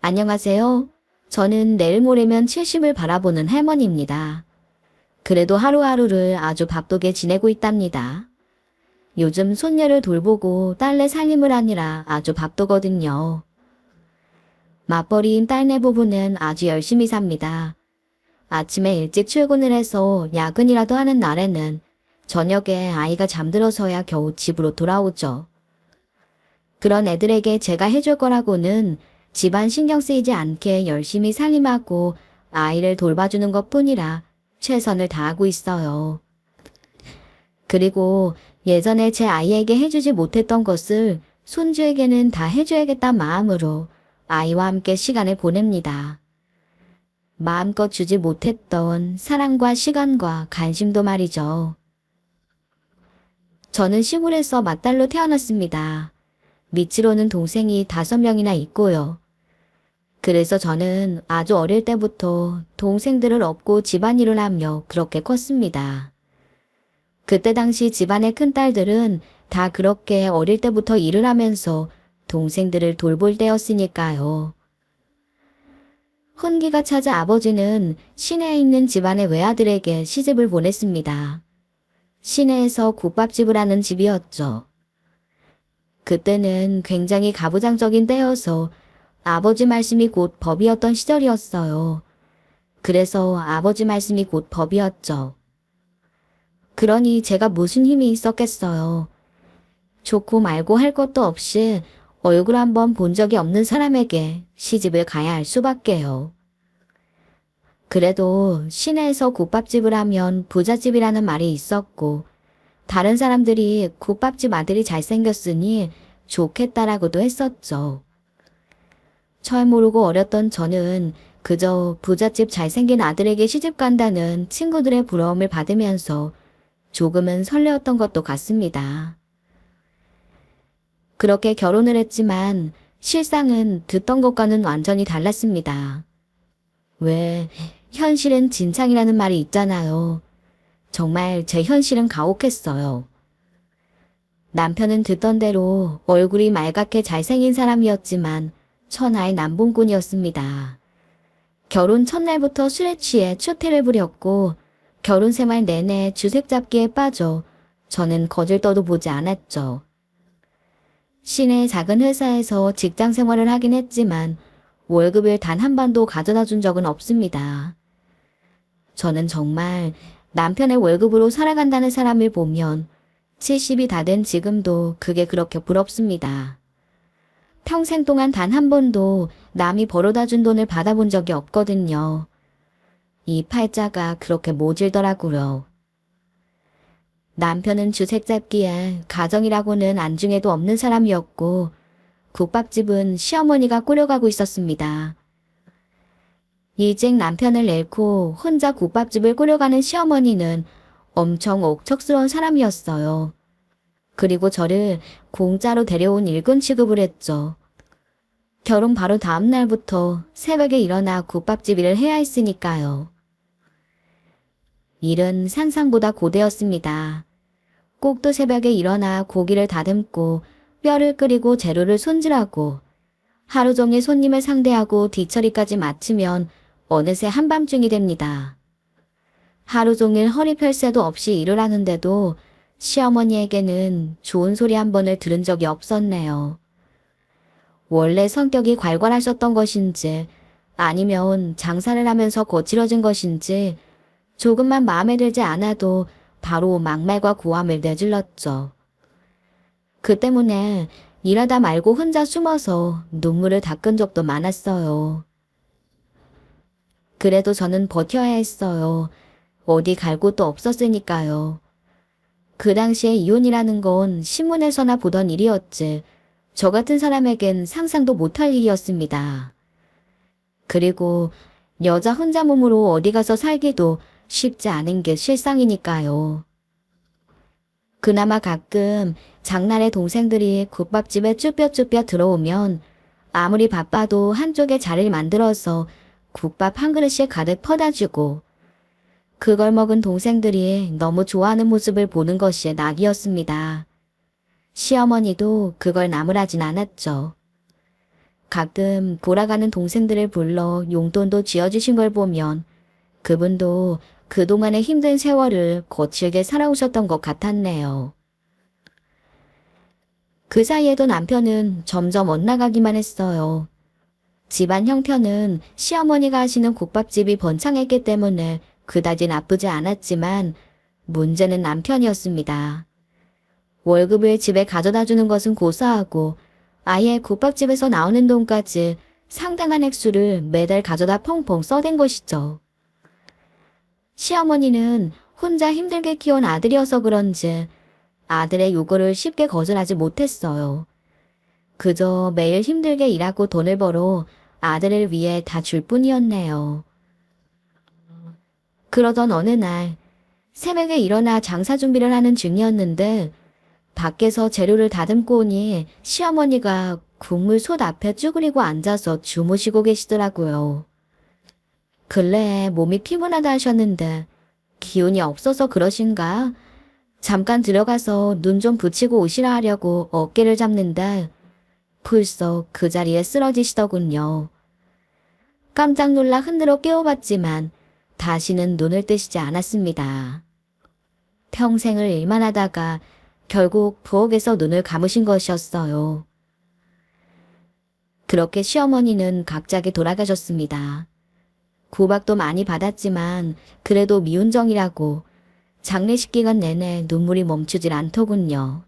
안녕하세요. 저는 내일 모레면 70을 바라보는 할머니입니다. 그래도 하루하루를 아주 바쁘게 지내고 있답니다. 요즘 손녀를 돌보고 딸내 살림을 하느라 아주 바쁘거든요. 맞벌이인 딸내 부부는 아주 열심히 삽니다. 아침에 일찍 출근을 해서 야근이라도 하는 날에는 저녁에 아이가 잠들어서야 겨우 집으로 돌아오죠. 그런 애들에게 제가 해줄 거라고는 집안 신경 쓰이지 않게 열심히 살림하고 아이를 돌봐주는 것뿐이라 최선을 다하고 있어요. 그리고 예전에 제 아이에게 해주지 못했던 것을 손주에게는 다 해줘야겠다는 마음으로 아이와 함께 시간을 보냅니다. 마음껏 주지 못했던 사랑과 시간과 관심도 말이죠. 저는 시골에서 맏딸로 태어났습니다. 밑으로는 동생이 5명이나 있고요. 그래서 저는 아주 어릴 때부터 동생들을 업고 집안일을 하며 그렇게 컸습니다. 그때 당시 집안의 큰딸들은 다 그렇게 어릴 때부터 일을 하면서 동생들을 돌볼 때였으니까요. 혼기가 찾아 아버지는 시내에 있는 집안의 외아들에게 시집을 보냈습니다. 시내에서 국밥집을 하는 집이었죠. 그때는 굉장히 가부장적인 때여서 아버지 말씀이 곧 법이었던 시절이었어요. 그래서 아버지 말씀이 곧 법이었죠. 그러니 제가 무슨 힘이 있었겠어요. 좋고 말고 할 것도 없이 얼굴 한번 본 적이 없는 사람에게 시집을 가야 할 수밖에요. 그래도 시내에서 국밥집을 하면 부잣집이라는 말이 있었고 다른 사람들이 국밥집 아들이 잘생겼으니 좋겠다라고도 했었죠. 철 모르고 어렸던 저는 그저 부잣집 잘생긴 아들에게 시집 간다는 친구들의 부러움을 받으면서 조금은 설레었던 것도 같습니다. 그렇게 결혼을 했지만 실상은 듣던 것과는 완전히 달랐습니다. 왜 현실은 진창이라는 말이 있잖아요. 정말 제 현실은 가혹했어요. 남편은 듣던 대로 얼굴이 말갛게 잘생긴 사람이었지만 천하의 남봉꾼이었습니다. 결혼 첫날부터 술에 취해 추태를 부렸고 결혼 생활 내내 주색 잡기에 빠져 저는 거들떠도 보지 않았죠. 시내 작은 회사에서 직장 생활을 하긴 했지만 월급을 단 한 번도 가져다 준 적은 없습니다. 저는 정말 남편의 월급으로 살아간다는 사람을 보면 70이 다 된 지금도 그게 그렇게 부럽습니다. 평생 동안 단 한 번도 남이 벌어다 준 돈을 받아본 적이 없거든요. 이 팔자가 그렇게 모질더라고요. 남편은 주색 잡기에 가정이라고는 안중에도 없는 사람이었고 국밥집은 시어머니가 꾸려가고 있었습니다. 일찍 남편을 잃고 혼자 국밥집을 꾸려가는 시어머니는 엄청 억척스러운 사람이었어요. 그리고 저를 공짜로 데려온 일꾼 취급을 했죠. 결혼 바로 다음 날부터 새벽에 일어나 국밥집 일을 해야 했으니까요. 일은 상상보다 고되었습니다. 꼭두 새벽에 일어나 고기를 다듬고 뼈를 끓이고 재료를 손질하고 하루 종일 손님을 상대하고 뒤처리까지 마치면 어느새 한밤중이 됩니다. 하루 종일 허리 펼 새도 없이 일을 하는데도 시어머니에게는 좋은 소리 한 번을 들은 적이 없었네요. 원래 성격이 괄괄하셨던 것인지 아니면 장사를 하면서 거칠어진 것인지 조금만 마음에 들지 않아도 바로 막말과 고함을 내질렀죠. 그 때문에 일하다 말고 혼자 숨어서 눈물을 닦은 적도 많았어요. 그래도 저는 버텨야 했어요. 어디 갈 곳도 없었으니까요. 그 당시에 이혼이라는 건 신문에서나 보던 일이었지 저 같은 사람에겐 상상도 못할 일이었습니다. 그리고 여자 혼자 몸으로 어디 가서 살기도 쉽지 않은 게 실상이니까요. 그나마 가끔 장날에 동생들이 국밥집에 쭈뼛쭈뼛 들어오면 아무리 바빠도 한쪽에 자리를 만들어서 국밥 한 그릇씩 가득 퍼다 주고 그걸 먹은 동생들이 너무 좋아하는 모습을 보는 것이 낙이었습니다. 시어머니도 그걸 나무라진 않았죠. 가끔 돌아가는 동생들을 불러 용돈도 쥐어주신 걸 보면 그분도 그동안의 힘든 세월을 거칠게 살아오셨던 것 같았네요. 그 사이에도 남편은 점점 엇나가기만 했어요. 집안 형편은 시어머니가 하시는 국밥집이 번창했기 때문에 그다지 나쁘지 않았지만 문제는 남편이었습니다. 월급을 집에 가져다 주는 것은 고사하고 아예 국밥집에서 나오는 돈까지 상당한 액수를 매달 가져다 펑펑 써댄 것이죠. 시어머니는 혼자 힘들게 키운 아들이어서 그런지 아들의 요구를 쉽게 거절하지 못했어요. 그저 매일 힘들게 일하고 돈을 벌어 아들을 위해 다 줄 뿐이었네요. 그러던 어느 날 새벽에 일어나 장사 준비를 하는 중이었는데 밖에서 재료를 다듬고 오니 시어머니가 국물 솥 앞에 쭈그리고 앉아서 주무시고 계시더라고요. 근래에 몸이 피곤하다 하셨는데 기운이 없어서 그러신가? 잠깐 들어가서 눈 좀 붙이고 오시라 하려고 어깨를 잡는데 벌써 그 자리에 쓰러지시더군요. 깜짝 놀라 흔들어 깨워봤지만 다시는 눈을 뜨시지 않았습니다. 평생을 일만 하다가 결국 부엌에서 눈을 감으신 것이었어요. 그렇게 시어머니는 갑자기 돌아가셨습니다. 구박도 많이 받았지만 그래도 미운정이라고 장례식 기간 내내 눈물이 멈추질 않더군요.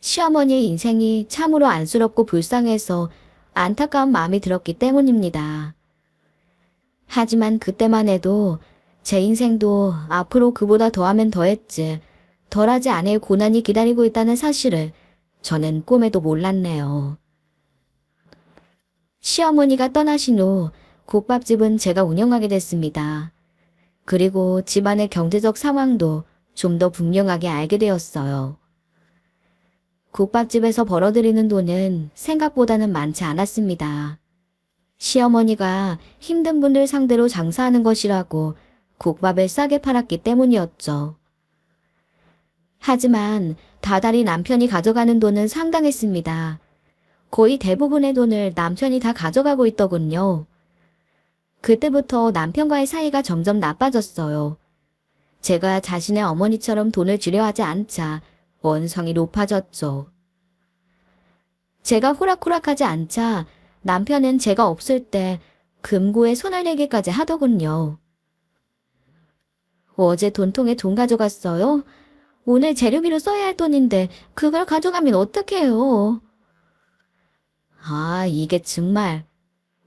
시어머니의 인생이 참으로 안쓰럽고 불쌍해서 안타까운 마음이 들었기 때문입니다. 하지만 그때만 해도 제 인생도 앞으로 그보다 더하면 더했지 덜하지 않을 고난이 기다리고 있다는 사실을 저는 꿈에도 몰랐네요. 시어머니가 떠나신 후 국밥집은 제가 운영하게 됐습니다. 그리고 집안의 경제적 상황도 좀 더 분명하게 알게 되었어요. 국밥집에서 벌어들이는 돈은 생각보다는 많지 않았습니다. 시어머니가 힘든 분들 상대로 장사하는 것이라고 국밥을 싸게 팔았기 때문이었죠. 하지만 다달이 남편이 가져가는 돈은 상당했습니다. 거의 대부분의 돈을 남편이 다 가져가고 있더군요. 그때부터 남편과의 사이가 점점 나빠졌어요. 제가 자신의 어머니처럼 돈을 주려 하지 않자 원성이 높아졌죠. 제가 호락호락하지 않자 남편은 제가 없을 때 금고에 손을 내기까지 하더군요. 어제 돈통에 돈 가져갔어요? 오늘 재료비로 써야 할 돈인데 그걸 가져가면 어떡해요? 아, 이게 정말.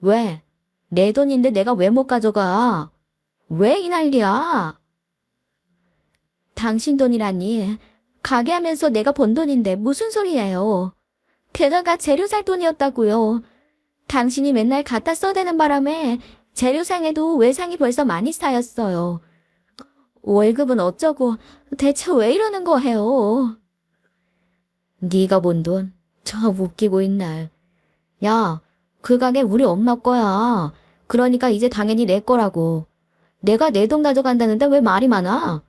왜? 내 돈인데 내가 왜 못 가져가? 왜 이 난리야? 당신 돈이라니. 가게 하면서 내가 번 돈인데 무슨 소리예요? 게다가 재료 살 돈이었다고요. 당신이 맨날 갖다 써대는 바람에 재료상에도 외상이 벌써 많이 쌓였어요. 월급은 어쩌고 대체 왜 이러는 거예요? 네가 본 돈? 저 웃기고 있네. 야, 그 가게 우리 엄마 거야. 그러니까 이제 당연히 내 거라고. 내가 내 돈 가져간다는데 왜 말이 많아?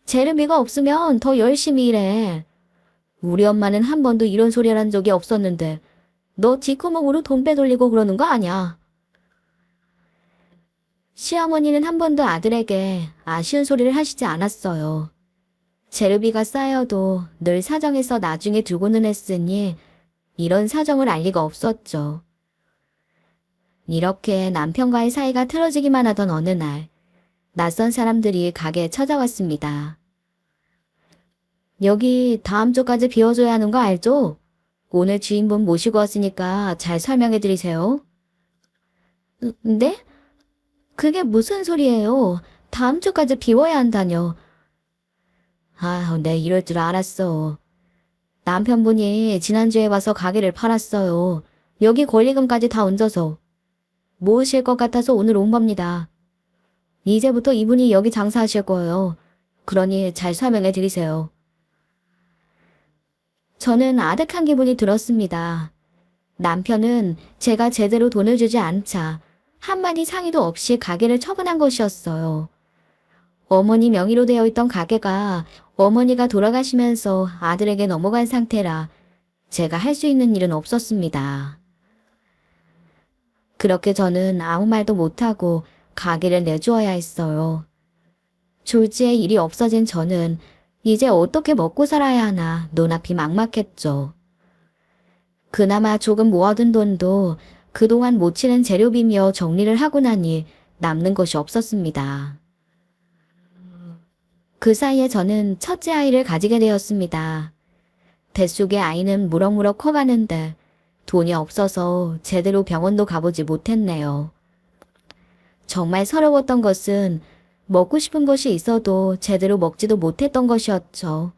재료비가 없으면 더 열심히 일해. 우리 엄마는 한 번도 이런 소리 한 적이 없었는데 너 뒷구멍으로 돈 빼돌리고 그러는 거 아니야? 시어머니는 한 번도 아들에게 아쉬운 소리를 하시지 않았어요. 재료비가 쌓여도 늘 사정해서 나중에 두고는 했으니 이런 사정을 알 리가 없었죠. 이렇게 남편과의 사이가 틀어지기만 하던 어느 날 낯선 사람들이 가게에 찾아왔습니다. 여기 다음 주까지 비워줘야 하는 거 알죠? 오늘 주인분 모시고 왔으니까 잘 설명해 드리세요. 네? 그게 무슨 소리예요? 다음 주까지 비워야 한다뇨. 아, 네, 이럴 줄 알았어. 남편분이 지난주에 와서 가게를 팔았어요. 여기 권리금까지 다 얹어서. 모으실 것 같아서 오늘 온 겁니다. 이제부터 이분이 여기 장사하실 거예요. 그러니 잘 설명해 드리세요. 저는 아득한 기분이 들었습니다. 남편은 제가 제대로 돈을 주지 않자 한마디 상의도 없이 가게를 처분한 것이었어요. 어머니 명의로 되어 있던 가게가 어머니가 돌아가시면서 아들에게 넘어간 상태라 제가 할 수 있는 일은 없었습니다. 그렇게 저는 아무 말도 못하고 가게를 내주어야 했어요. 졸지에 일이 없어진 저는 이제 어떻게 먹고 살아야 하나 눈앞이 막막했죠. 그나마 조금 모아둔 돈도 그동안 못 치는 재료비며 정리를 하고 나니 남는 것이 없었습니다. 그 사이에 저는 첫째 아이를 가지게 되었습니다. 뱃속의 아이는 무럭무럭 커가는데 돈이 없어서 제대로 병원도 가보지 못했네요. 정말 서러웠던 것은 먹고 싶은 것이 있어도 제대로 먹지도 못했던 것이었죠.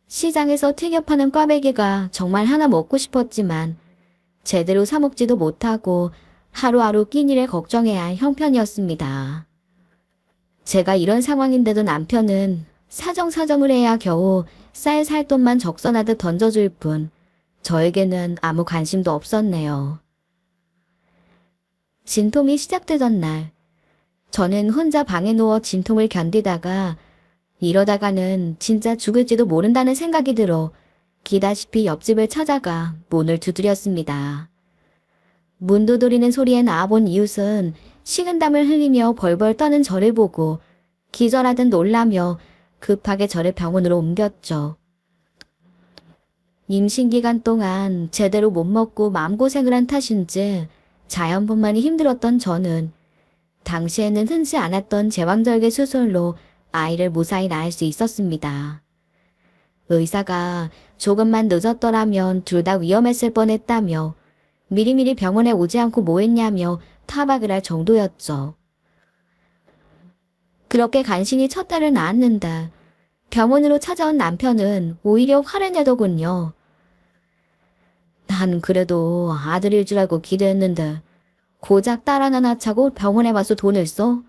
시장에서 튀겨 파는 꽈배기가 정말 하나 먹고 싶었지만 제대로 사 먹지도 못하고 하루하루 끼니를 걱정해야 할 형편이었습니다. 제가 이런 상황인데도 남편은 사정사정을 해야 겨우 쌀 살 돈만 적선하듯 던져줄 뿐 저에게는 아무 관심도 없었네요. 진통이 시작되던 날, 저는 혼자 방에 누워 진통을 견디다가 이러다가는 진짜 죽을지도 모른다는 생각이 들어 기다시피 옆집을 찾아가 문을 두드렸습니다. 문 두드리는 소리에 나와본 이웃은 식은땀을 흘리며 벌벌 떠는 저를 보고 기절하듯 놀라며 급하게 저를 병원으로 옮겼죠. 임신 기간 동안 제대로 못 먹고 마음고생을 한 탓인지 자연분만이 힘들었던 저는 당시에는 흔치 않았던 제왕절개 수술로 아이를 무사히 낳을 수 있었습니다. 의사가 조금만 늦었더라면 둘 다 위험했을 뻔했다며 미리미리 병원에 오지 않고 뭐 했냐며 타박을 할 정도였죠. 그렇게 간신히 첫 딸을 낳았는데 병원으로 찾아온 남편은 오히려 화를 내더군요. 난 그래도 아들일 줄 알고 기대했는데 고작 딸 하나 낳자고 병원에 와서 돈을 써?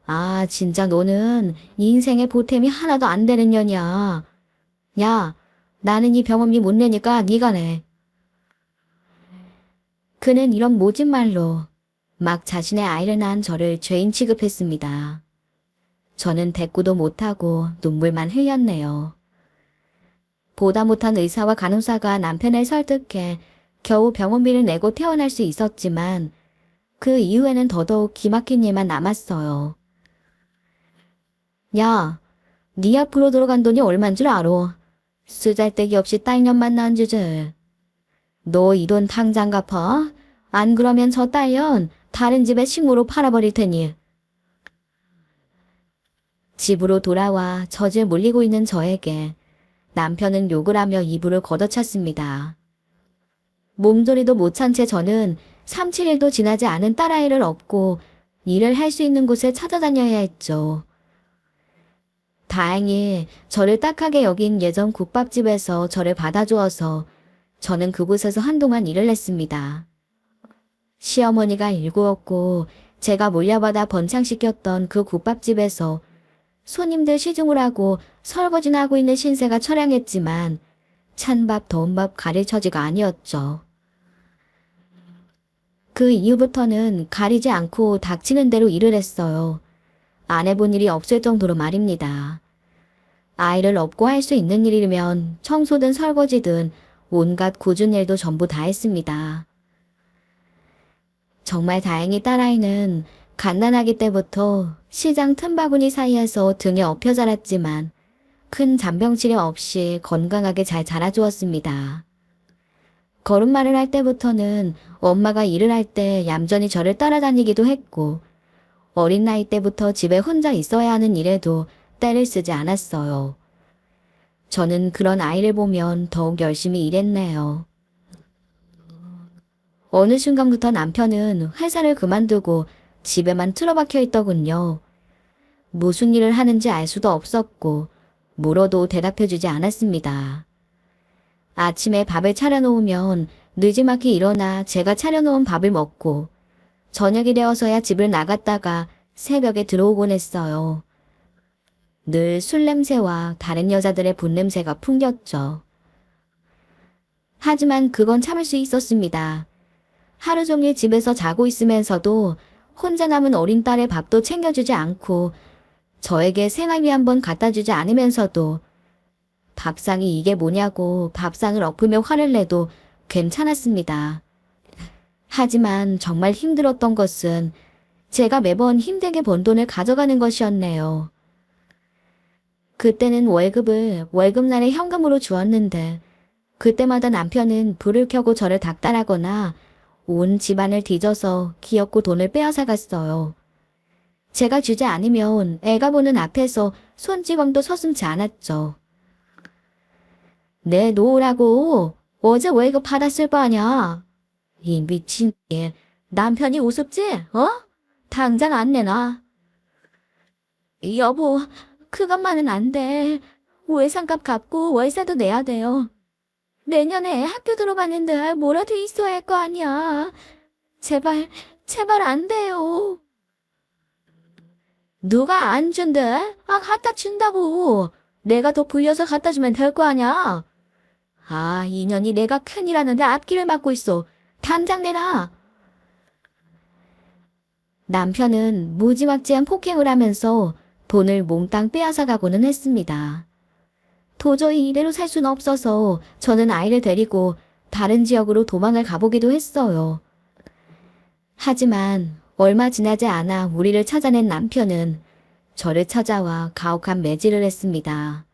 아, 진짜 너는 인생에 보탬이 하나도 안 되는 년이야. 야, 나는 이 병원비 못 내니까 네가 내. 그는 이런 모진 말로 막 자신의 아이를 낳은 저를 죄인 취급했습니다. 저는 대꾸도 못하고 눈물만 흘렸네요. 보다 못한 의사와 간호사가 남편을 설득해 겨우 병원비를 내고 퇴원할 수 있었지만 그 이후에는 더더욱 기막힌 일만 남았어요. 야, 네 앞으로 들어간 돈이 얼만 줄 알아? 쓰잘데기 없이 딸년만 낳은 주제. 너 이 돈 당장 갚아? 안 그러면 저 딸년 다른 집에 식모로 팔아버릴 테니. 집으로 돌아와 젖을 물리고 있는 저에게 남편은 욕을 하며 이불을 걷어찼습니다. 몸조리도 못 찬 채 저는 3, 7일도 지나지 않은 딸아이를 업고 일을 할 수 있는 곳에 찾아다녀야 했죠. 다행히 저를 딱하게 여긴 예전 국밥집에서 저를 받아주어서 저는 그곳에서 한동안 일을 했습니다. 시어머니가 일구었고 제가 물려받아 번창시켰던 그 국밥집에서 손님들 시중을 하고 설거지나 하고 있는 신세가 처량했지만 찬밥 더운 밥 가릴 처지가 아니었죠. 그 이후부터는 가리지 않고 닥치는 대로 일을 했어요. 안 해본 일이 없을 정도로 말입니다. 아이를 업고 할 수 있는 일이면 청소든 설거지든 온갖 굳은 일도 전부 다 했습니다. 정말 다행히 딸아이는 갓난아기 때부터 시장 틈바구니 사이에서 등에 업혀 자랐지만 큰 잔병치레 없이 건강하게 잘 자라주었습니다. 걸음마를 할 때부터는 엄마가 일을 할 때 얌전히 저를 따라다니기도 했고 어린 나이 때부터 집에 혼자 있어야 하는 일에도 떼를 쓰지 않았어요. 저는 그런 아이를 보면 더욱 열심히 일했네요. 어느 순간부터 남편은 회사를 그만두고 집에만 틀어박혀 있더군요. 무슨 일을 하는지 알 수도 없었고 물어도 대답해주지 않았습니다. 아침에 밥을 차려놓으면 늦지막히 일어나 제가 차려놓은 밥을 먹고 저녁이 되어서야 집을 나갔다가 새벽에 들어오곤 했어요. 늘 술 냄새와 다른 여자들의 분냄새가 풍겼죠. 하지만 그건 참을 수 있었습니다. 하루 종일 집에서 자고 있으면서도 혼자 남은 어린 딸의 밥도 챙겨주지 않고 저에게 생활비 한 번 갖다 주지 않으면서도 밥상이 이게 뭐냐고 밥상을 엎으며 화를 내도 괜찮았습니다. 하지만 정말 힘들었던 것은 제가 매번 힘들게 번 돈을 가져가는 것이었네요. 그때는 월급을 월급날에 현금으로 주었는데 그때마다 남편은 불을 켜고 저를 닥달하거나 온 집안을 뒤져서 기어코 돈을 빼앗아 갔어요. 제가 주지 않으면 애가 보는 앞에서 손찌검도 서슴지 않았죠. 내 놓으라고. 어제 월급 받았을 거 아냐. 이 미친 애. 남편이 우습지? 어? 당장 안 내놔. 여보, 그것만은 안 돼. 외상값 갚고 월세도 내야 돼요. 내년에 학교 들어가는데 뭐라도 있어야 할 거 아니야. 제발, 제발 안 돼요. 누가 안 준대? 갖다 준다고. 내가 더 불려서 갖다 주면 될 거 아냐. 이년이 내가 큰일 하는데 앞길을 막고 있어. 당장 내놔. 남편은 무지막지한 폭행을 하면서 돈을 몽땅 빼앗아 가고는 했습니다. 도저히 이대로 살 수는 없어서 저는 아이를 데리고 다른 지역으로 도망을 가보기도 했어요. 하지만 얼마 지나지 않아 우리를 찾아낸 남편은 저를 찾아와 가혹한 매질을 했습니다.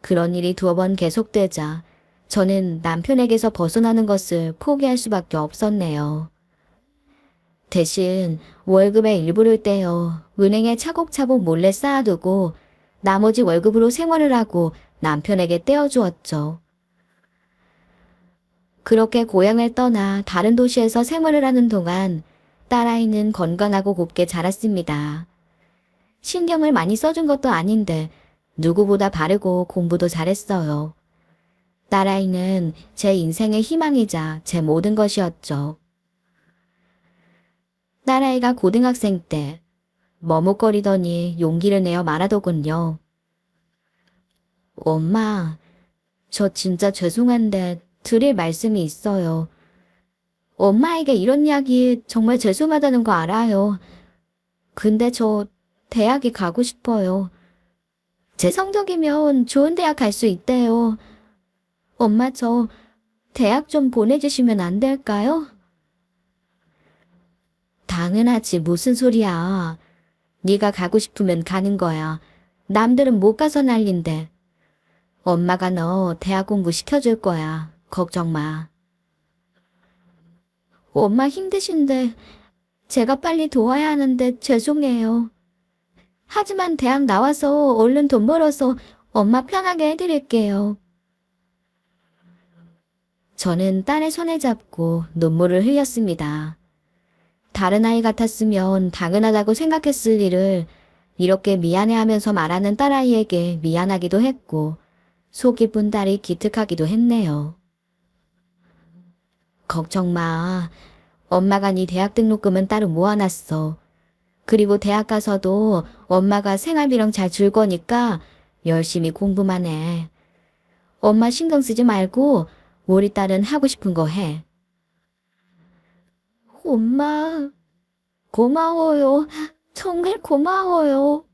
그런 일이 2번 계속되자 저는 남편에게서 벗어나는 것을 포기할 수밖에 없었네요. 대신 월급의 일부를 떼어 은행에 차곡차곡 몰래 쌓아두고 나머지 월급으로 생활을 하고 남편에게 떼어주었죠. 그렇게 고향을 떠나 다른 도시에서 생활을 하는 동안 딸아이는 건강하고 곱게 자랐습니다. 신경을 많이 써준 것도 아닌데 누구보다 바르고 공부도 잘했어요. 딸아이는 제 인생의 희망이자 제 모든 것이었죠. 딸아이가 고등학생 때 머뭇거리더니 용기를 내어 말하더군요. 엄마, 저 진짜 죄송한데 드릴 말씀이 있어요. 엄마에게 이런 이야기 정말 죄송하다는 거 알아요. 근데 저 대학에 가고 싶어요. 제 성적이면 좋은 대학 갈 수 있대요. 엄마 저 대학 좀 보내주시면 안 될까요? 당연하지 무슨 소리야. 네가 가고 싶으면 가는 거야. 남들은 못 가서 난린데. 엄마가 너 대학 공부 시켜줄 거야. 걱정 마. 엄마 힘드신데 제가 빨리 도와야 하는데 죄송해요. 하지만 대학 나와서 얼른 돈 벌어서 엄마 편하게 해드릴게요. 저는 딸의 손을 잡고 눈물을 흘렸습니다. 다른 아이 같았으면 당연하다고 생각했을 일을 이렇게 미안해하면서 말하는 딸아이에게 미안하기도 했고 속 깊은 딸이 기특하기도 했네요. 걱정 마. 엄마가 네 대학 등록금은 따로 모아놨어. 그리고 대학 가서도 엄마가 생활비랑 잘 줄 거니까 열심히 공부만 해. 엄마 신경 쓰지 말고 우리 딸은 하고 싶은 거 해. 엄마, 고마워요. 정말 고마워요.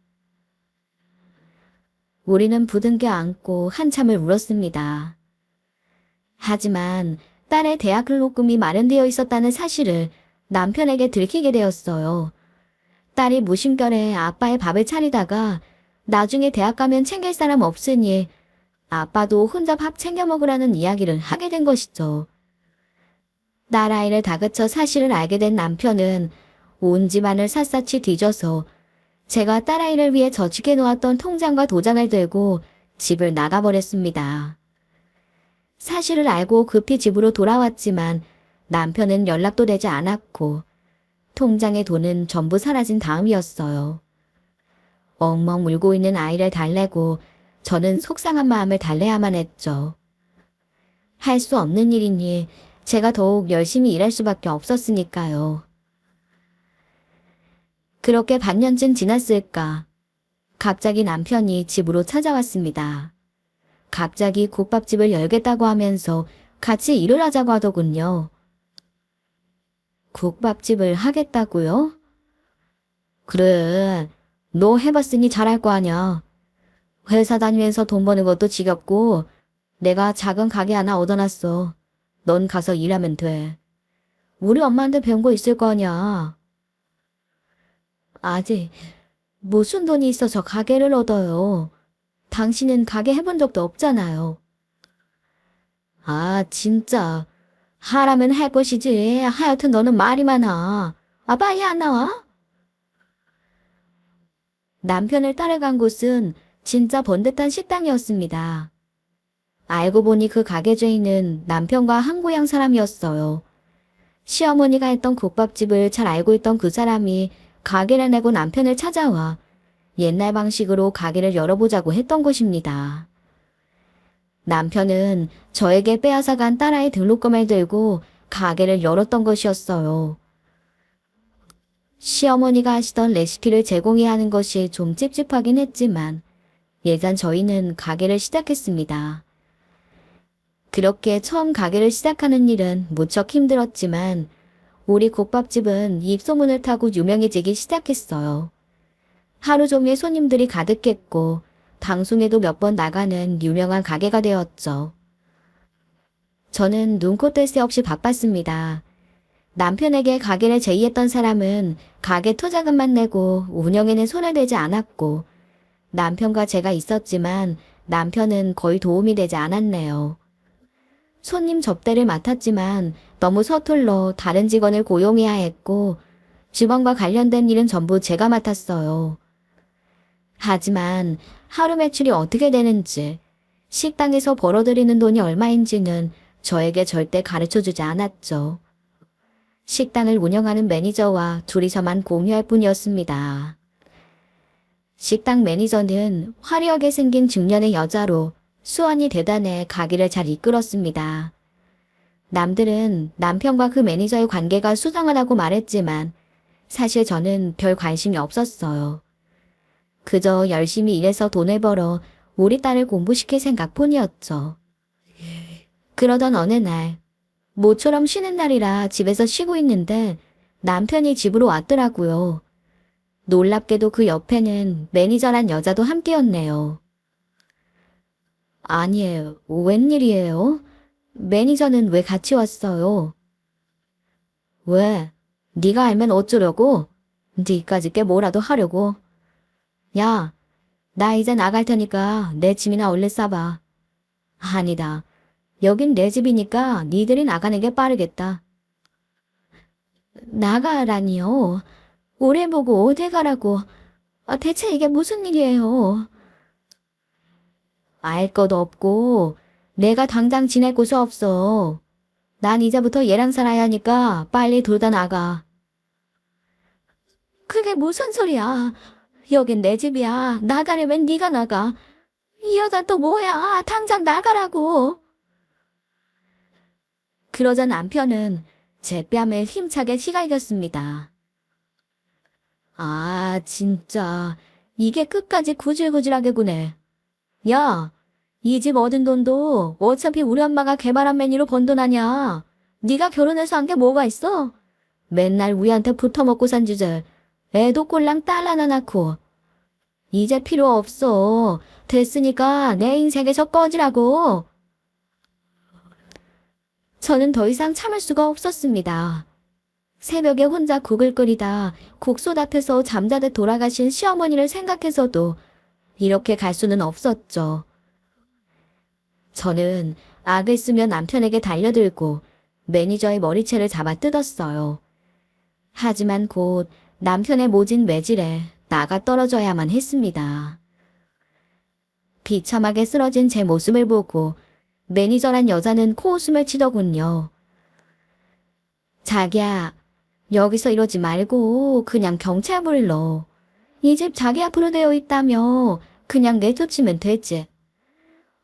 우리는 부둥켜 안고 한참을 울었습니다. 하지만 딸의 대학 등록금이 마련되어 있었다는 사실을 남편에게 들키게 되었어요. 딸이 무심결에 아빠의 밥을 차리다가 나중에 대학 가면 챙길 사람 없으니 아빠도 혼자 밥 챙겨 먹으라는 이야기를 하게 된 것이죠. 딸아이를 다그쳐 사실을 알게 된 남편은 온 집안을 샅샅이 뒤져서 제가 딸아이를 위해 저축해 놓았던 통장과 도장을 들고 집을 나가버렸습니다. 사실을 알고 급히 집으로 돌아왔지만 남편은 연락도 되지 않았고 통장의 돈은 전부 사라진 다음이었어요. 엉엉 울고 있는 아이를 달래고 저는 속상한 마음을 달래야만 했죠. 할 수 없는 일이니 제가 더욱 열심히 일할 수밖에 없었으니까요. 그렇게 반년쯤 지났을까. 갑자기 남편이 집으로 찾아왔습니다. 갑자기 국밥집을 열겠다고 하면서 같이 일을 하자고 하더군요. 국밥집을 하겠다고요? 그래, 너 해봤으니 잘할 거 아냐. 회사 다니면서 돈 버는 것도 지겹고 내가 작은 가게 하나 얻어놨어. 넌 가서 일하면 돼. 우리 엄마한테 배운 거 있을 거 아니야. 아직 무슨 돈이 있어서 가게를 얻어요. 당신은 가게 해본 적도 없잖아요. 아, 진짜. 하라면 할 것이지. 하여튼 너는 말이 많아. 아, 빨리 안 나와? 남편을 따라간 곳은 진짜 번듯한 식당이었습니다. 알고 보니 그 가게 주인은 남편과 한 고향 사람이었어요. 시어머니가 했던 국밥집을 잘 알고 있던 그 사람이 가게를 내고 남편을 찾아와 옛날 방식으로 가게를 열어보자고 했던 것입니다. 남편은 저에게 빼앗아간 딸아이 등록금을 들고 가게를 열었던 것이었어요. 시어머니가 하시던 레시피를 제공해야 하는 것이 좀 찝찝하긴 했지만 일단 저희는 가게를 시작했습니다. 그렇게 처음 가게를 시작하는 일은 무척 힘들었지만 우리 국밥집은 입소문을 타고 유명해지기 시작했어요. 하루 종일 손님들이 가득했고 방송에도 몇 번 나가는 유명한 가게가 되었죠. 저는 눈코 뜰 새 없이 바빴습니다. 남편에게 가게를 제의했던 사람은 가게 투자금만 내고 운영에는 손을 대지 않았고 남편과 제가 있었지만 남편은 거의 도움이 되지 않았네요. 손님 접대를 맡았지만 너무 서툴러 다른 직원을 고용해야 했고 직원과 관련된 일은 전부 제가 맡았어요. 하지만 하루 매출이 어떻게 되는지, 식당에서 벌어들이는 돈이 얼마인지는 저에게 절대 가르쳐주지 않았죠. 식당을 운영하는 매니저와 둘이서만 공유할 뿐이었습니다. 식당 매니저는 화려하게 생긴 중년의 여자로 수완이 대단해 가게를 잘 이끌었습니다. 남들은 남편과 그 매니저의 관계가 수상하다고 말했지만 사실 저는 별 관심이 없었어요. 그저 열심히 일해서 돈을 벌어 우리 딸을 공부시킬 생각뿐이었죠. 그러던 어느 날, 모처럼 쉬는 날이라 집에서 쉬고 있는데 남편이 집으로 왔더라고요. 놀랍게도 그 옆에는 매니저란 여자도 함께였네요. 아니에요. 웬일이에요? 매니저는 왜 같이 왔어요? 왜? 네가 알면 어쩌려고? 네까지 꽤 뭐라도 하려고? 야, 나 이제 나갈 테니까 내 짐이나 얼른 싸봐. 아니다. 여긴 내 집이니까 니들이 나가는 게 빠르겠다. 나가라니요? 오래 보고 어디 가라고. 대체 이게 무슨 일이에요? 알 것도 없고 내가 당장 지낼 곳이 없어. 난 이제부터 얘랑 살아야 하니까 빨리 둘 다 나가. 그게 무슨 소리야? 여긴 내 집이야. 나가려면 네가 나가. 이 여자 또 뭐야? 당장 나가라고. 그러자 남편은 제 뺨을 힘차게 휘갈겼습니다. 아, 진짜 이게 끝까지 구질구질하게 구네. 야, 이 집 얻은 돈도 어차피 우리 엄마가 개발한 메뉴로 번 돈 아냐. 네가 결혼해서 한 게 뭐가 있어? 맨날 우리한테 붙어먹고 산 주제. 애도 꼴랑 딸 하나 낳고. 이제 필요 없어. 됐으니까 내 인생에서 꺼지라고. 저는 더 이상 참을 수가 없었습니다. 새벽에 혼자 국을 끓이다 국솥 앞에서 잠자듯 돌아가신 시어머니를 생각해서도 이렇게 갈 수는 없었죠. 저는 악을 쓰며 남편에게 달려들고 매니저의 머리채를 잡아 뜯었어요. 하지만 곧 남편의 모진 매질에 나가 떨어져야만 했습니다. 비참하게 쓰러진 제 모습을 보고 매니저란 여자는 코웃음을 치더군요. 자기야, 여기서 이러지 말고 그냥 경찰 불러. 이 집 자기 앞으로 되어 있다며 그냥 내쫓으면 되지.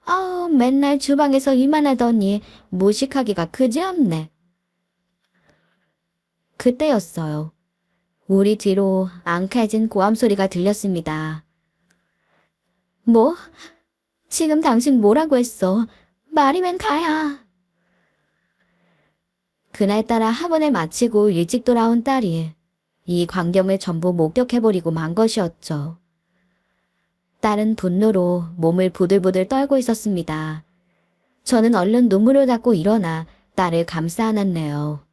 아우, 맨날 주방에서 일만 하더니 무식하기가 그지없네. 그때였어요. 우리 뒤로 앙칼진 고함 소리가 들렸습니다. 뭐? 지금 당신 뭐라고 했어? 말이면 다야. 그날따라 학원을 마치고 일찍 돌아온 딸이 이 광경을 전부 목격해버리고 만 것이었죠. 딸은 분노로 몸을 부들부들 떨고 있었습니다. 저는 얼른 눈물을 닦고 일어나 딸을 감싸 안았네요.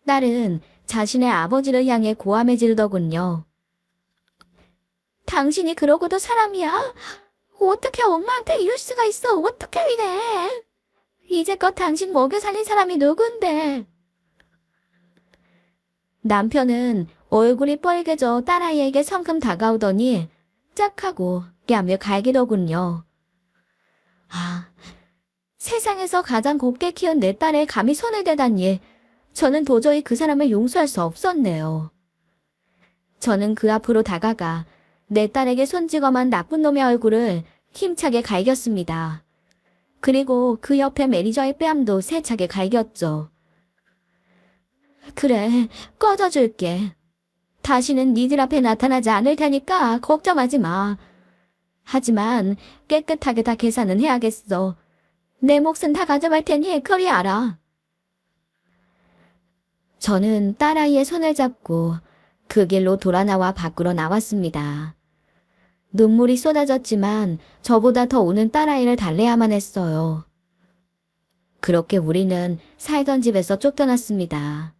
딸은 자신의 아버지를 향해 고함에 지르더군요. 당신이 그러고도 사람이야? 어떻게 엄마한테 이럴 수가 있어? 어떻게 이래? 이제껏 당신 먹여 살린 사람이 누군데? 남편은 얼굴이 빨개져 딸아이에게 성큼 다가오더니 짝하고 뺨을 갈기더군요. 아, 세상에서 가장 곱게 키운 내 딸에 감히 손을 대다니 저는 도저히 그 사람을 용서할 수 없었네요. 저는 그 앞으로 다가가 내 딸에게 손찌검한 나쁜 놈의 얼굴을 힘차게 갈겼습니다. 그리고 그 옆에 매니저의 뺨도 세차게 갈겼죠. 그래, 꺼져줄게. 다시는 니들 앞에 나타나지 않을 테니까 걱정하지 마. 하지만 깨끗하게 다 계산은 해야겠어. 내 몫은 다 가져갈 테니 그리 알아. 저는 딸아이의 손을 잡고 그 길로 돌아 나와 밖으로 나왔습니다. 눈물이 쏟아졌지만 저보다 더 우는 딸아이를 달래야만 했어요. 그렇게 우리는 살던 집에서 쫓겨났습니다.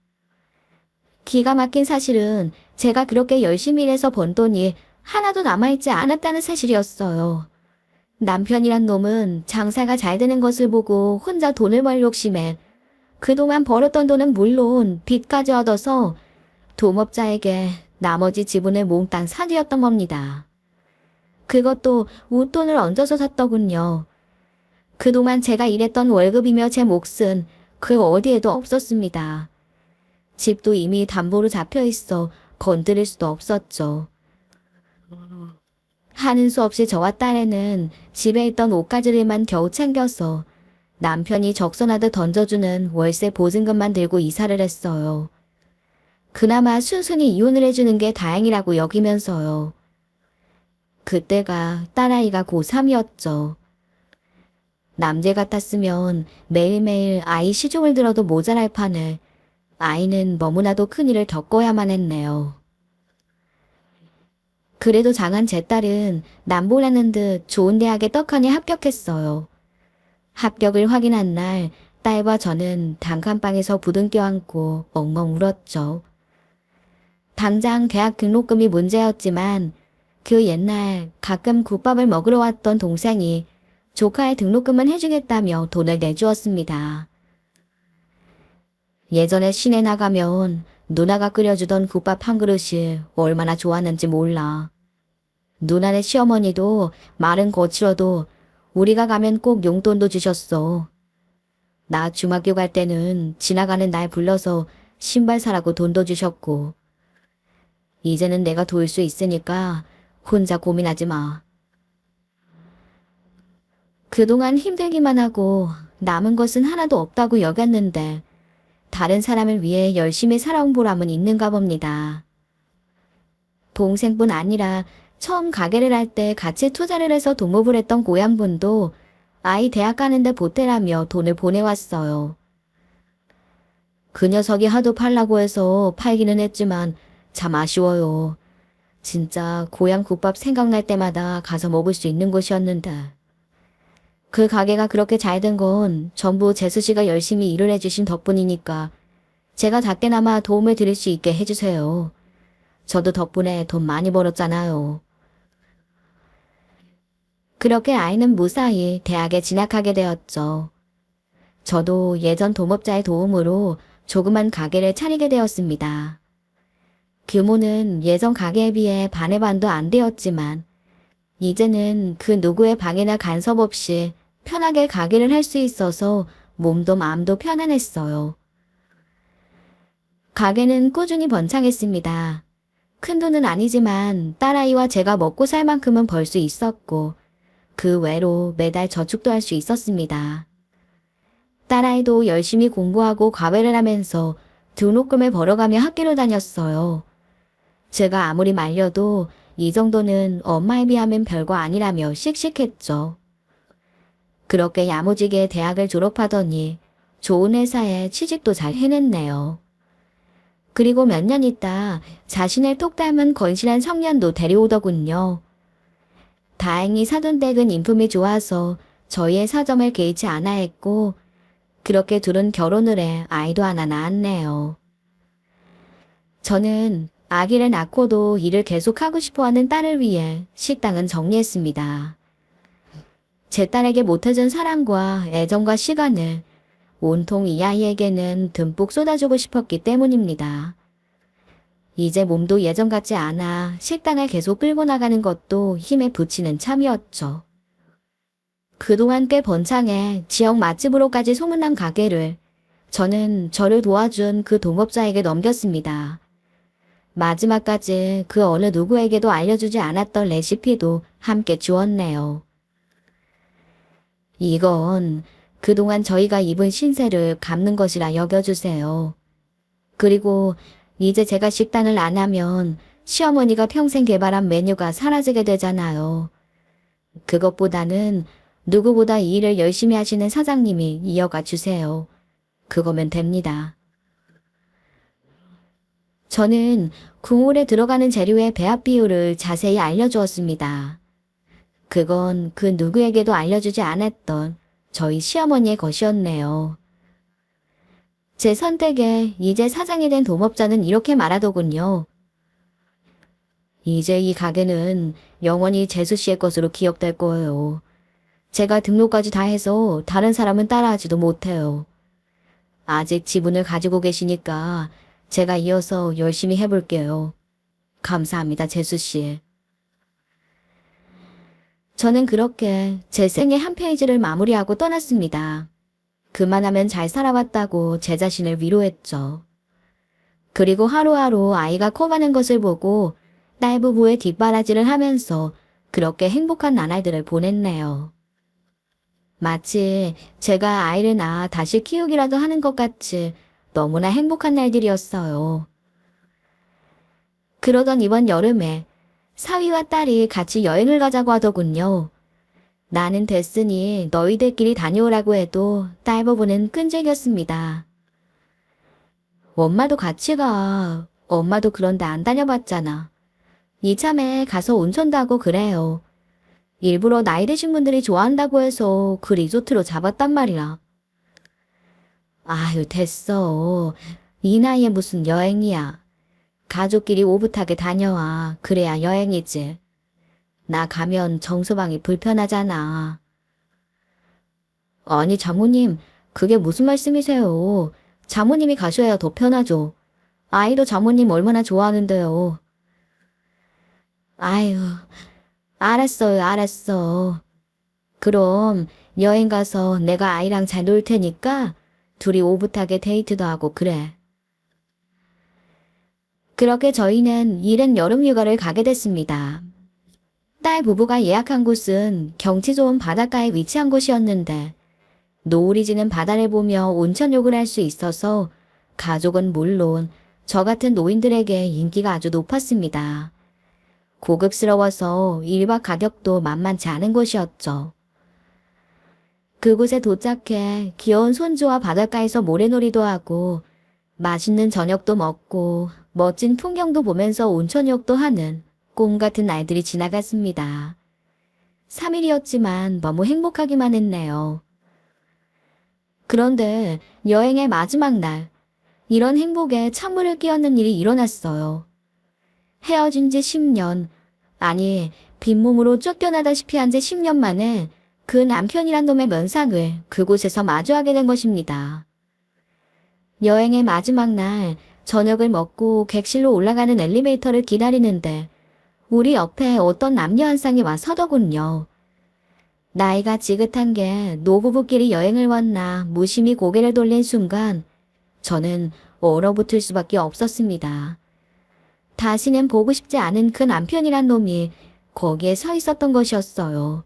기가 막힌 사실은 제가 그렇게 열심히 일해서 번 돈이 하나도 남아있지 않았다는 사실이었어요. 남편이란 놈은 장사가 잘 되는 것을 보고 혼자 돈을 벌 욕심에 그동안 벌었던 돈은 물론 빚까지 얻어서 동업자에게 나머지 지분을 몽땅 사들였던 겁니다. 그것도 웃돈을 얹어서 샀더군요. 그동안 제가 일했던 월급이며 제 몫은 그 어디에도 없었습니다. 집도 이미 담보로 잡혀 있어 건드릴 수도 없었죠. 하는 수 없이 저와 딸애는 집에 있던 옷가지를만 겨우 챙겨서 남편이 적선하듯 던져주는 월세 보증금만 들고 이사를 했어요. 그나마 순순히 이혼을 해주는 게 다행이라고 여기면서요. 그때가 딸아이가 고3이었죠. 남자 같았으면 매일매일 아이 시중을 들어도 모자랄 판에 아이는 너무나도 큰일을 겪어야만 했네요. 그래도 장한 제 딸은 남보라는 듯 좋은 대학에 떡하니 합격했어요. 합격을 확인한 날 딸과 저는 단칸방에서 부둥켜 안고 엉엉 울었죠. 당장 대학 등록금이 문제였지만 그 옛날 가끔 국밥을 먹으러 왔던 동생이 조카의 등록금은 해주겠다며 돈을 내주었습니다. 예전에 시내 나가면 누나가 끓여주던 국밥 한 그릇이 얼마나 좋았는지 몰라. 누나네 시어머니도 말은 거칠어도 우리가 가면 꼭 용돈도 주셨어. 나 중학교 갈 때는 지나가는 날 불러서 신발 사라고 돈도 주셨고. 이제는 내가 도울 수 있으니까 혼자 고민하지 마. 그동안 힘들기만 하고 남은 것은 하나도 없다고 여겼는데 다른 사람을 위해 열심히 살아온 보람은 있는가 봅니다. 동생뿐 아니라 처음 가게를 할 때 같이 투자를 해서 동업을 했던 고향분도 아이 대학 가는데 보태라며 돈을 보내왔어요. 그 녀석이 하도 팔라고 해서 팔기는 했지만 참 아쉬워요. 진짜 고향 국밥 생각날 때마다 가서 먹을 수 있는 곳이었는데. 그 가게가 그렇게 잘 된 건 전부 재수 씨가 열심히 일을 해주신 덕분이니까 제가 작게나마 도움을 드릴 수 있게 해주세요. 저도 덕분에 돈 많이 벌었잖아요. 그렇게 아이는 무사히 대학에 진학하게 되었죠. 저도 예전 동업자의 도움으로 조그만 가게를 차리게 되었습니다. 규모는 예전 가게에 비해 반의 반도 안 되었지만 이제는 그 누구의 방해나 간섭 없이 편하게 가게를 할 수 있어서 몸도 마음도 편안했어요. 가게는 꾸준히 번창했습니다. 큰돈은 아니지만 딸아이와 제가 먹고 살 만큼은 벌 수 있었고 그 외로 매달 저축도 할 수 있었습니다. 딸아이도 열심히 공부하고 과외를 하면서 등록금을 벌어가며 학교를 다녔어요. 제가 아무리 말려도 이 정도는 엄마에 비하면 별거 아니라며 씩씩했죠. 그렇게 야무지게 대학을 졸업하더니 좋은 회사에 취직도 잘 해냈네요. 그리고 몇 년 있다 자신을 톡 닮은 건실한 청년도 데려오더군요. 다행히 사돈 댁은 인품이 좋아서 저희의 사정을 개의치 않아 했고 그렇게 둘은 결혼을 해 아이도 하나 낳았네요. 저는 아기를 낳고도 일을 계속하고 싶어하는 딸을 위해 식당은 정리했습니다. 제 딸에게 못해준 사랑과 애정과 시간을 온통 이 아이에게는 듬뿍 쏟아주고 싶었기 때문입니다. 이제 몸도 예전 같지 않아 식당을 계속 끌고 나가는 것도 힘에 부치는 참이었죠. 그동안 꽤 번창해 지역 맛집으로까지 소문난 가게를 저는 저를 도와준 그 동업자에게 넘겼습니다. 마지막까지 그 어느 누구에게도 알려주지 않았던 레시피도 함께 주었네요. 이건 그동안 저희가 입은 신세를 갚는 것이라 여겨주세요. 그리고 이제 제가 식단을 안 하면 시어머니가 평생 개발한 메뉴가 사라지게 되잖아요. 그것보다는 누구보다 이 일을 열심히 하시는 사장님이 이어가 주세요. 그거면 됩니다. 저는 국물에 들어가는 재료의 배합 비율을 자세히 알려주었습니다. 그건 그 누구에게도 알려주지 않았던 저희 시어머니의 것이었네요. 제 선택에 이제 사장이 된 동업자는 이렇게 말하더군요. 이제 이 가게는 영원히 재수 씨의 것으로 기억될 거예요. 제가 등록까지 다 해서 다른 사람은 따라하지도 못해요. 아직 지분을 가지고 계시니까 제가 이어서 열심히 해볼게요. 감사합니다, 재수 씨. 저는 그렇게 제 생의 한 페이지를 마무리하고 떠났습니다. 그만하면 잘 살아왔다고 제 자신을 위로했죠. 그리고 하루하루 아이가 커가는 것을 보고 딸 부부의 뒷바라지를 하면서 그렇게 행복한 나날들을 보냈네요. 마치 제가 아이를 낳아 다시 키우기라도 하는 것 같이 너무나 행복한 날들이었어요. 그러던 이번 여름에 사위와 딸이 같이 여행을 가자고 하더군요. 나는 됐으니 너희들끼리 다녀오라고 해도 딸 부부는 끈질겼습니다. 엄마도 같이 가. 엄마도 그런데 안 다녀봤잖아. 이참에 가서 온천도 하고 그래요. 일부러 나이 드신 분들이 좋아한다고 해서 그 리조트로 잡았단 말이야. 아유, 됐어. 이 나이에 무슨 여행이야. 가족끼리 오붓하게 다녀와. 그래야 여행이지. 나 가면 정서방이 불편하잖아. 아니, 장모님, 그게 무슨 말씀이세요? 장모님이 가셔야 더 편하죠. 아이도 장모님 얼마나 좋아하는데요. 아유, 알았어요, 알았어. 그럼 여행 가서 내가 아이랑 잘 놀 테니까 둘이 오붓하게 데이트도 하고 그래. 그렇게 저희는 이른 여름 휴가를 가게 됐습니다. 딸 부부가 예약한 곳은 경치 좋은 바닷가에 위치한 곳이었는데 노을이 지는 바다를 보며 온천욕을 할 수 있어서 가족은 물론 저 같은 노인들에게 인기가 아주 높았습니다. 고급스러워서 1박 가격도 만만치 않은 곳이었죠. 그곳에 도착해 귀여운 손주와 바닷가에서 모래놀이도 하고 맛있는 저녁도 먹고 멋진 풍경도 보면서 온천욕도 하는 꿈 같은 날들이 지나갔습니다. 3일이었지만 너무 행복하기만 했네요. 그런데 여행의 마지막 날, 이런 행복에 찬물을 끼얹는 일이 일어났어요. 헤어진 지 10년, 아니 빈몸으로 쫓겨나다시피 한 지 10년 만에 그 남편이란 놈의 면상을 그곳에서 마주하게 된 것입니다. 여행의 마지막 날 저녁을 먹고 객실로 올라가는 엘리베이터를 기다리는데 우리 옆에 어떤 남녀 한 쌍이 와 서더군요. 나이가 지긋한 게 노부부끼리 여행을 왔나 무심히 고개를 돌린 순간 저는 얼어붙을 수밖에 없었습니다. 다시는 보고 싶지 않은 그 남편이란 놈이 거기에 서 있었던 것이었어요.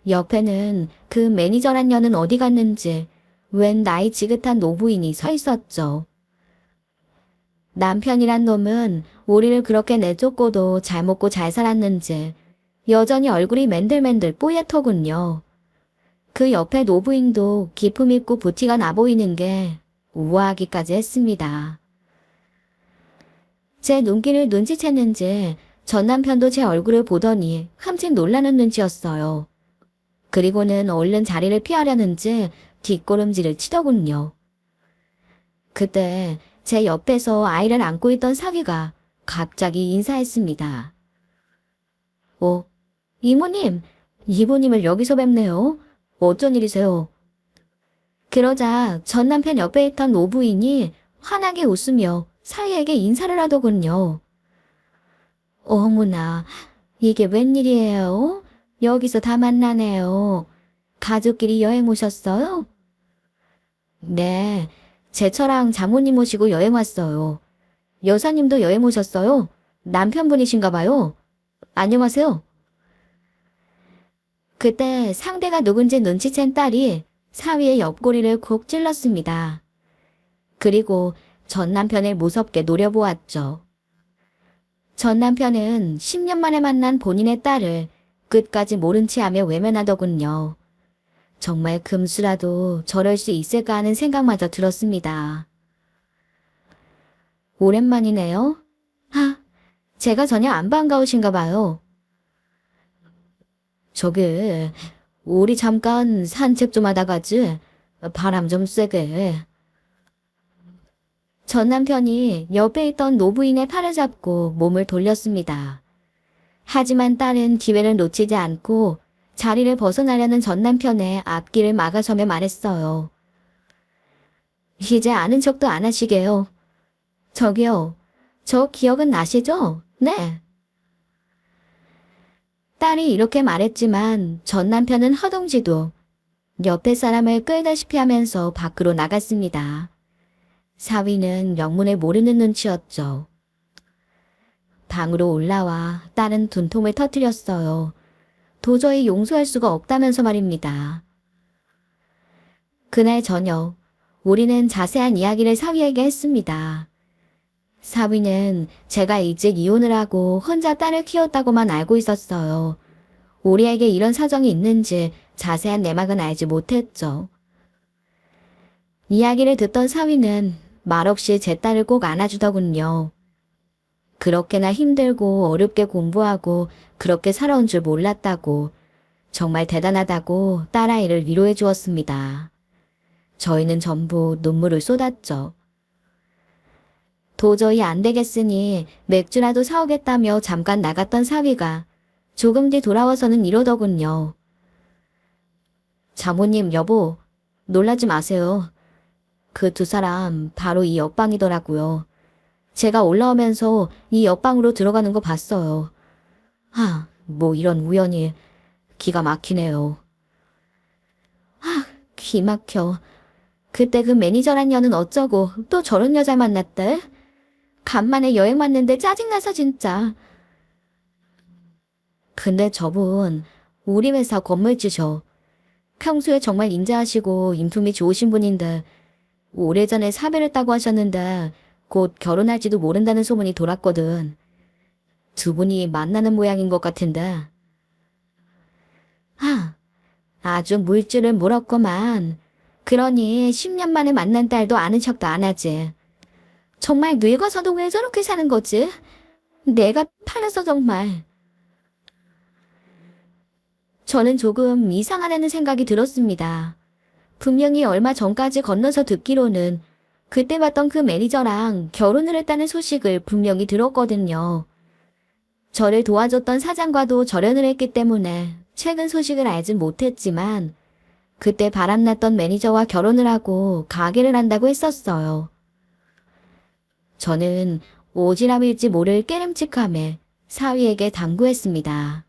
옆에는 그 매니저란 년은 어디 갔는지 웬 나이 지긋한 노부인이 서 있었죠. 남편이란 놈은 우리를 그렇게 내쫓고도 잘 먹고 잘 살았는지 여전히 얼굴이 맨들맨들 뽀얗더군요. 그 옆에 노부인도 기품 있고 부티가 나 보이는 게 우아하기까지 했습니다. 제 눈길을 눈치챘는지 전 남편도 제 얼굴을 보더니 흠칫 놀라는 눈치였어요. 그리고는 얼른 자리를 피하려는지 뒷걸음질을 치더군요. 그때 제 옆에서 아이를 안고 있던 사위가 갑자기 인사했습니다. 이모님, 이모님을 여기서 뵙네요. 어쩐 일이세요? 그러자 전 남편 옆에 있던 노부인이 환하게 웃으며 사위에게 인사를 하더군요. 어머나, 이게 웬일이에요? 여기서 다 만나네요. 가족끼리 여행 오셨어요? 네, 제처랑 장모님 모시고 여행 왔어요. 여사님도 여행 오셨어요? 남편분이신가 봐요. 안녕하세요. 그때 상대가 누군지 눈치챈 딸이 사위의 옆구리를 콕 찔렀습니다. 그리고 전 남편을 무섭게 노려보았죠. 전 남편은 10년 만에 만난 본인의 딸을 끝까지 모른 체 하며 외면하더군요. 정말 금수라도 저럴 수 있을까 하는 생각마저 들었습니다. 오랜만이네요. 제가 전혀 안 반가우신가 봐요. 저기, 우리 잠깐 산책 좀 하다 가지. 바람 좀 쐬게. 전 남편이 옆에 있던 노부인의 팔을 잡고 몸을 돌렸습니다. 하지만 딸은 기회를 놓치지 않고 자리를 벗어나려는 전 남편의 앞길을 막아서며 말했어요. 이제 아는 척도 안 하시게요. 저기요, 저 기억은 나시죠? 네. 딸이 이렇게 말했지만 전 남편은 허둥지도 옆에 사람을 끌다시피 하면서 밖으로 나갔습니다. 사위는 영문을 모르는 눈치였죠. 방으로 올라와 딸은 분통을 터뜨렸어요. 도저히 용서할 수가 없다면서 말입니다. 그날 저녁 우리는 자세한 이야기를 사위에게 했습니다. 사위는 제가 일찍 이혼을 하고 혼자 딸을 키웠다고만 알고 있었어요. 우리에게 이런 사정이 있는지 자세한 내막은 알지 못했죠. 이야기를 듣던 사위는 말없이 제 딸을 꼭 안아주더군요. 그렇게나 힘들고 어렵게 공부하고 그렇게 살아온 줄 몰랐다고, 정말 대단하다고 딸아이를 위로해 주었습니다. 저희는 전부 눈물을 쏟았죠. 도저히 안 되겠으니 맥주라도 사오겠다며 잠깐 나갔던 사위가 조금 뒤 돌아와서는 이러더군요. 장모님, 여보, 놀라지 마세요. 그 두 사람 바로 이 옆방이더라고요. 제가 올라오면서 이 옆방으로 들어가는 거 봤어요. 뭐 이런 우연이. 기가 막히네요. 기 막혀. 그때 그 매니저란 년은 어쩌고 또 저런 여자 만났대? 간만에 여행 왔는데 짜증나서 진짜. 근데 저분 우리 회사 건물주셔. 평소에 정말 인자하시고 인품이 좋으신 분인데 오래전에 사배를 따고 하셨는데 곧 결혼할지도 모른다는 소문이 돌았거든. 두 분이 만나는 모양인 것 같은데. 아주 물줄을 물었구만. 그러니 10년 만에 만난 딸도 아는 척도 안 하지. 정말 늙어서도 왜 저렇게 사는 거지? 내가 팔려서 정말. 저는 조금 이상하다는 생각이 들었습니다. 분명히 얼마 전까지 건너서 듣기로는 그때 봤던 그 매니저랑 결혼을 했다는 소식을 분명히 들었거든요. 저를 도와줬던 사장과도 절연을 했기 때문에 최근 소식을 알진 못했지만 그때 바람났던 매니저와 결혼을 하고 가게를 한다고 했었어요. 저는 오지랖일지 모를 깨름칙함에 사위에게 당부했습니다.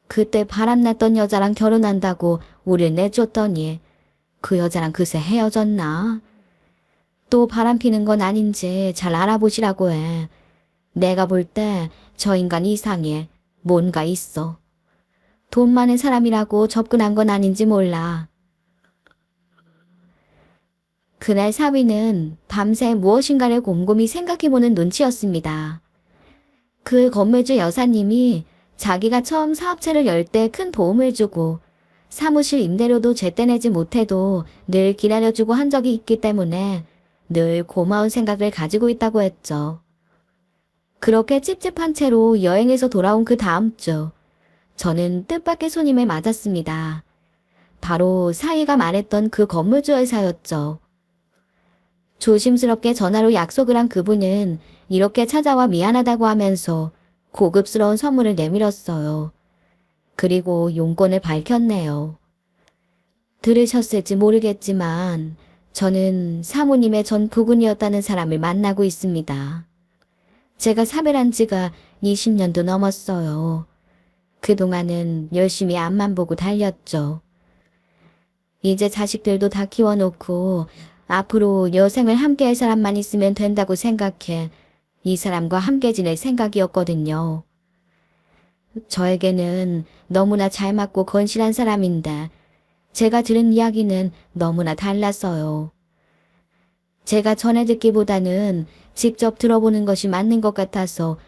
그때 바람났던 여자랑 결혼한다고 우릴 내쫓더니 그 여자랑 그새 헤어졌나? 또 바람피는 건 아닌지 잘 알아보시라고 해. 내가 볼 때 저 인간 이상해. 뭔가 있어. 돈 많은 사람이라고 접근한 건 아닌지 몰라. 그날 사위는 밤새 무엇인가를 곰곰이 생각해보는 눈치였습니다. 그 건물주 여사님이 자기가 처음 사업체를 열 때 큰 도움을 주고 사무실 임대료도 제때 내지 못해도 늘 기다려주고 한 적이 있기 때문에 늘 고마운 생각을 가지고 있다고 했죠. 그렇게 찝찝한 채로 여행에서 돌아온 그 다음 주, 저는 뜻밖의 손님을 맞았습니다. 바로 사위가 말했던 그 건물주 여사였죠. 조심스럽게 전화로 약속을 한 그분은 이렇게 찾아와 미안하다고 하면서 고급스러운 선물을 내밀었어요. 그리고 용건을 밝혔네요. 들으셨을지 모르겠지만 저는 사모님의 전 부군이었다는 사람을 만나고 있습니다. 제가 사별한 지가 20년도 넘었어요. 그동안은 열심히 앞만 보고 달렸죠. 이제 자식들도 다 키워놓고 앞으로 여생을 함께할 사람만 있으면 된다고 생각해 이 사람과 함께 지낼 생각이었거든요. 저에게는 너무나 잘 맞고 건실한 사람인데 제가 들은 이야기는 너무나 달랐어요. 제가 전해 듣기보다는 직접 들어보는 것이 맞는 것 같아서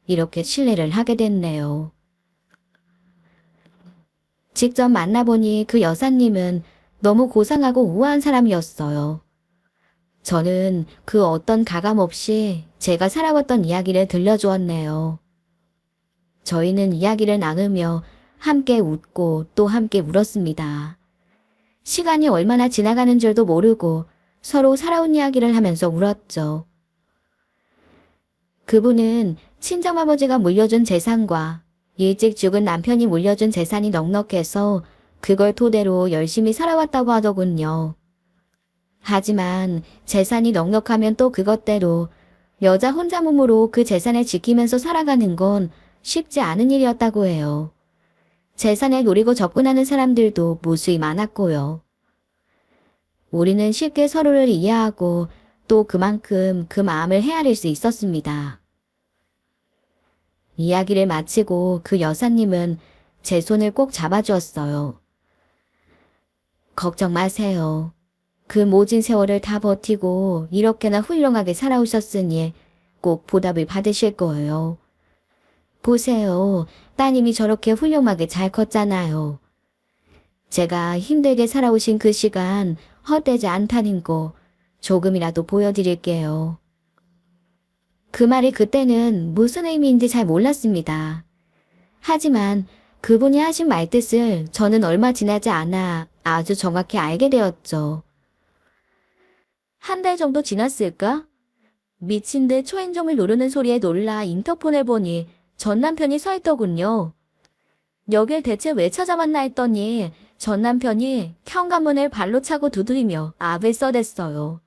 이렇게 신뢰를 하게 됐네요. 직접 만나보니 그 여사님은 너무 고상하고 우아한 사람이었어요. 저는 그 어떤 가감 없이 제가 살아왔던 이야기를 들려주었네요. 저희는 이야기를 나누며 함께 웃고 또 함께 울었습니다. 시간이 얼마나 지나가는 줄도 모르고 서로 살아온 이야기를 하면서 울었죠. 그분은 친정아버지가 물려준 재산과 일찍 죽은 남편이 물려준 재산이 넉넉해서 그걸 토대로 열심히 살아왔다고 하더군요. 하지만 재산이 넉넉하면 또 그것대로 여자 혼자 몸으로 그 재산을 지키면서 살아가는 건 쉽지 않은 일이었다고 해요. 재산을 노리고 접근하는 사람들도 무수히 많았고요. 우리는 쉽게 서로를 이해하고 또 그만큼 그 마음을 헤아릴 수 있었습니다. 이야기를 마치고 그 여사님은 제 손을 꼭 잡아주었어요. 걱정 마세요. 그 모진 세월을 다 버티고 이렇게나 훌륭하게 살아오셨으니 꼭 보답을 받으실 거예요. 보세요. 따님이 저렇게 훌륭하게 잘 컸잖아요. 제가 힘들게 살아오신 그 시간 헛되지 않다는 거 조금이라도 보여드릴게요. 그 말이 그때는 무슨 의미인지 잘 몰랐습니다. 하지만 그분이 하신 말뜻을 저는 얼마 지나지 않아 아주 정확히 알게 되었죠. 한 달 정도 지났을까? 미친 듯 초인종을 누르는 소리에 놀라 인터폰을 보니 전 남편이 서 있더군요. 여길 대체 왜 찾아왔나 했더니 전 남편이 현관문을 발로 차고 두드리며 압을 써댔어요.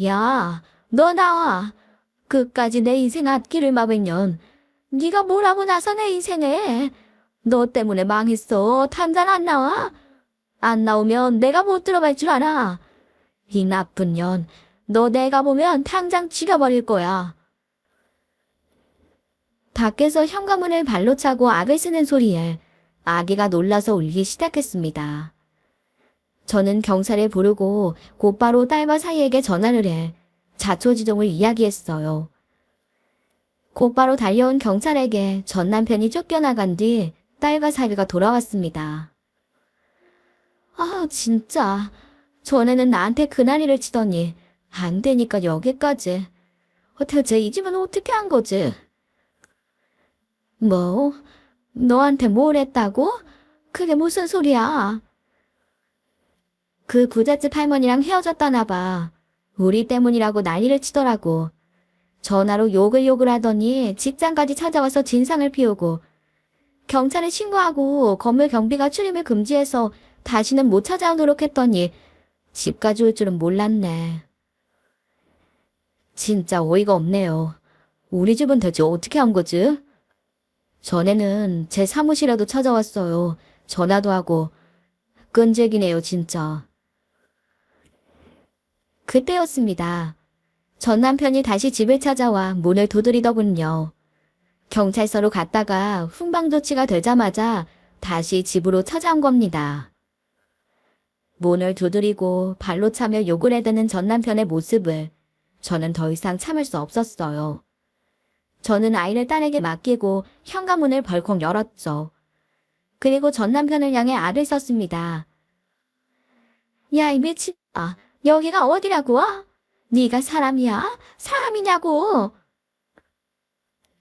야, 너 나와. 끝까지 내 인생 앞길을 막으면 네가 뭐라고 나서 내 인생에. 너 때문에 망했어. 당장 안 나와. 안 나오면 내가 못 들어갈 줄 알아. 이 나쁜 년, 너 내가 보면 당장 죽여버릴 거야. 밖에서 현관문을 발로 차고 악을 쓰는 소리에 아기가 놀라서 울기 시작했습니다. 저는 경찰을 부르고 곧바로 딸과 사이에게 전화를 해 자초지종을 이야기했어요. 곧바로 달려온 경찰에게 전 남편이 쫓겨나간 뒤 딸과 사위가 돌아왔습니다. 아, 진짜. 전에는 나한테 그난리를 치더니 안 되니까 여기까지. 대체 이 집은 어떻게 한 거지? 뭐? 너한테 뭘 했다고? 그게 무슨 소리야? 그 부잣집 할머니랑 헤어졌다나 봐. 우리 때문이라고 난리를 치더라고. 전화로 욕을 하더니 직장까지 찾아와서 진상을 피우고 경찰에 신고하고 건물 경비가 출입을 금지해서 다시는 못 찾아오도록 했더니 집까지 올 줄은 몰랐네. 진짜 어이가 없네요. 우리 집은 대체 어떻게 한 거지? 전에는 제 사무실에도 찾아왔어요. 전화도 하고. 끈질기네요, 진짜. 그때였습니다. 전 남편이 다시 집을 찾아와 문을 두드리더군요. 경찰서로 갔다가 훈방 조치가 되자마자 다시 집으로 찾아온 겁니다. 문을 두드리고 발로 차며 욕을 해대는 전 남편의 모습을 저는 더 이상 참을 수 없었어요. 저는 아이를 딸에게 맡기고 현관문을 벌컥 열었죠. 그리고 전 남편을 향해 알을 썼습니다. 야, 이 미친, 여기가 어디라고? 네가 사람이야? 사람이냐고?